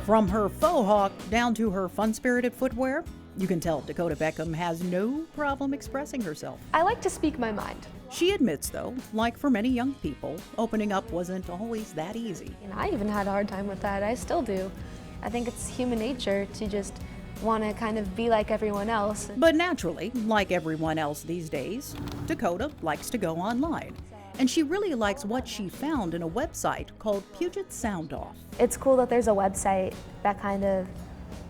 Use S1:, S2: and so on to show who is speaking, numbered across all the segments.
S1: From her faux hawk down to her fun-spirited footwear, you can tell Dakota Beckham has no problem expressing herself.
S2: I like to speak my mind.
S1: She admits, though, like for many young people, opening up wasn't always that easy.
S2: And I even had a hard time with that. I still do. I think it's human nature to just want to kind of be like everyone else.
S1: But naturally, like everyone else these days, Dakota likes to go online. And she really likes what she found in a website called Puget Sound Off.
S2: It's cool that there's a website that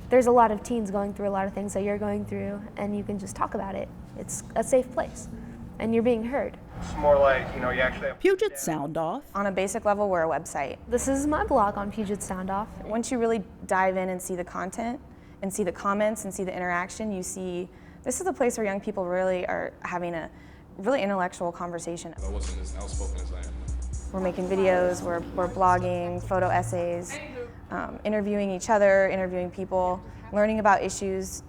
S2: there's a lot of teens going through a lot of things that you're going through, and you can just talk about it. It's a safe place, and you're being heard.
S3: It's more like, you actually have...
S1: Puget Sound Off.
S4: On a basic level, we're a website.
S2: This is my blog on Puget Sound Off.
S4: Once you really dive in and see the content, and see the comments, and see the interaction, you see this is a place where young people really are having a really intellectual conversation.
S5: I wasn't as outspoken as I am.
S4: We're making videos, we're blogging, photo essays, interviewing each other, interviewing people, learning about issues,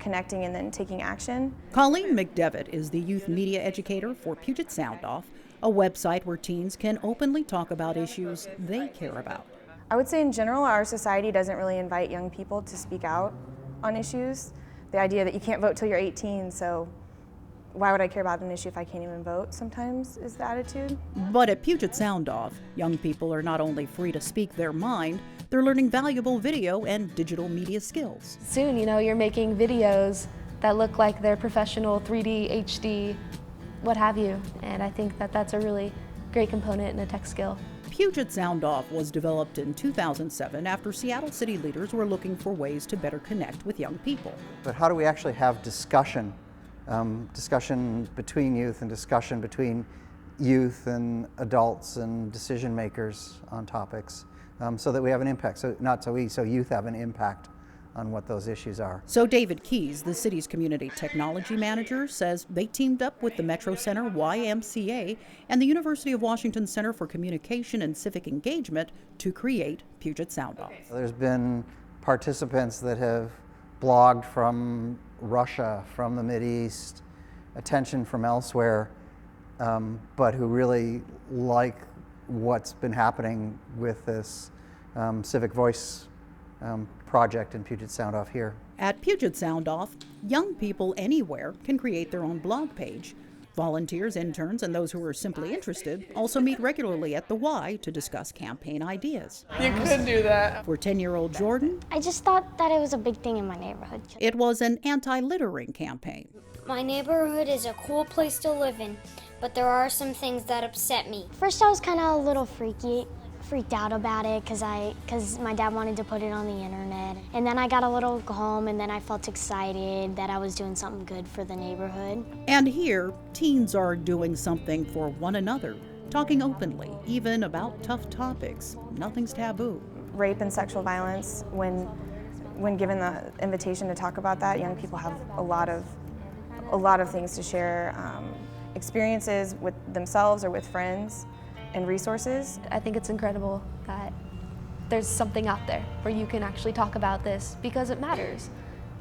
S4: connecting, and then taking action.
S1: COLLEEN McDEVITT is the youth media educator for Puget Sound Off, a website where teens can openly talk about issues they care about.
S4: I would say in general, our society doesn't really invite young people to speak out on issues. The idea that you can't vote till you're 18, so why would I care about an issue if I can't even vote sometimes is the attitude.
S1: But at Puget Sound Off, young people are not only free to speak their mind, they're learning valuable video and digital media skills.
S2: Soon, you're making videos that look like they're professional 3D, HD, what have you. And I think that that's a really great component in a tech skill.
S1: Puget Sound Off was developed in 2007 after Seattle city leaders were looking for ways to better connect with young people.
S6: But how do we actually have discussion between youth and discussion between youth and adults and decision makers on topics so that we have an impact, so youth have an impact on what those issues are.
S1: So David Keys, the city's community technology manager, says they teamed up with the Metro Center YMCA and the University of Washington Center for Communication and Civic Engagement to create Puget Sound Off.
S6: There's been participants that have blogged from Russia, from the Mideast, attention from elsewhere, but who really like what's been happening with this Civic Voice project in Puget Sound Off here.
S1: At Puget Sound Off, young people anywhere can create their own blog page. Volunteers, interns, and those who are simply interested also meet regularly at the Y to discuss campaign ideas.
S3: You could do that.
S1: For 10-year-old Jordan,
S7: I just thought that it was a big thing in my neighborhood.
S1: it was an anti-littering campaign.
S7: My neighborhood is a cool place to live in, but there are some things that upset me. First I was kind of a little freaked out about it because my dad wanted to put it on the internet. And then I got a little calm, and then I felt excited that I was doing something good for the neighborhood.
S1: And here, teens are doing something for one another, talking openly, even about tough topics. Nothing's taboo.
S4: Rape and sexual violence, when given the invitation to talk about that, young people have a lot of things to share, experiences with themselves or with friends and resources.
S2: I think it's incredible that there's something out there where you can actually talk about this because it matters.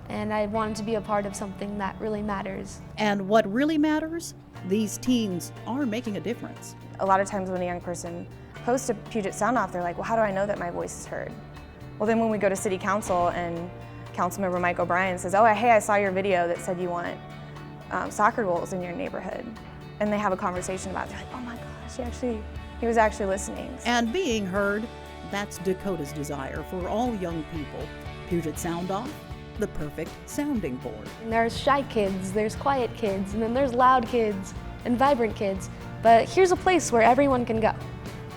S2: And I wanted to be a part of something that really matters.
S1: And what really matters? These teens are making a difference.
S4: A lot of times when a young person posts a Puget Sound Off, they're like, well, how do I know that my voice is heard? Well, then when we go to City Council and Councilmember Mike O'Brien says, oh, hey, I saw your video that said you want soccer goals in your neighborhood. And they have a conversation about it. They're like, oh my gosh, he was actually listening.
S1: And being heard, that's Dakota's desire for all young people. Puget Sound Off, the perfect sounding board.
S2: And there's shy kids, there's quiet kids, and then there's loud kids and vibrant kids. But here's a place where everyone can go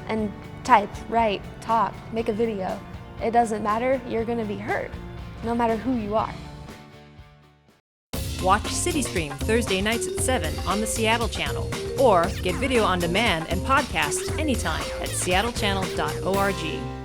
S2: and type, write, talk, make a video. It doesn't matter, you're gonna be heard, no matter who you are.
S8: Watch CityStream Thursday nights at 7 on the Seattle Channel, or get video on demand and podcasts anytime at seattlechannel.org.